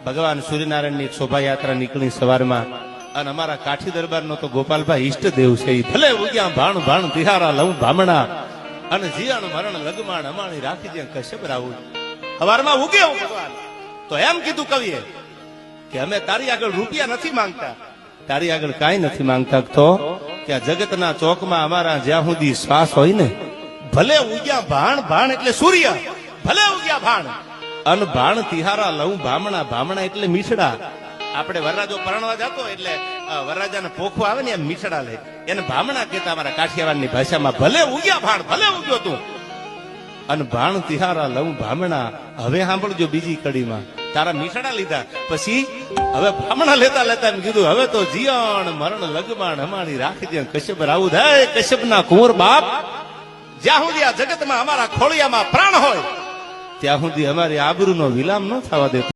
ભગવાન સૂર્યનારાયણની એક શોભાયાત્રા નીકળી સવારમાં, અને અમારા કાઠી દરબારનો તો ગોપાલભાઈ ઈષ્ટદેવ છે. ભલે ઉગ્યા ભાણ ભાણ તિહારા લઉં ભામણા, અને જીયાણ મરણ લગમાણ અમાણી રાખી દે કશ્યપ રાવું. સવારમાં ઉગ્યો ભગવાન તો એમ કીધું કવિએ કે અમે તારી આગળ રૂપિયા નથી માંગતા, તારી આગળ કાંઈ નથી માંગતા, તો કે આ જગતના ચોકમાં અમારા જ્યાં સુધી શ્વાસ હોય ને, ભલે ઉગ્યા ભાણ ભાણ એટલે સૂર્ય, ભલે ઉગ્યા ભાણ, અન ભાણ તિહારા લઉં ભામણા, ભામણા એટલે મીઠડા. આપણે વરરાજો પરણવા જતો એટલે વરરાજાને પોખવા આવે ને એમ મીઠડા લે, એને ભામણા કહેતા અમારા કાઠિયાવાડની ભાષામાં. ભલે ઉગ્યા ભાણ, ભલે ઉગ્યો તું, અને ભાણ તિહારા લઉં ભામણા. હવે સાંભળજો બીજી કડીમાં, તારા મીઠડા લીધા પછી હવે ભામણા લેતા લેતા એમ કીધું હવે તો જીયણ મરણ લગમાણ અમારી રાખી દે કશ્યપ રાવું. હે કશ્યપ ના કુંવર બાપ, જ્યાં સુધી આ જગતમાં અમારા ખોળિયામાં પ્રાણ હોય ત્યાં સુધી અમારી આબરૂનો વિલામ ન થવા દેતો.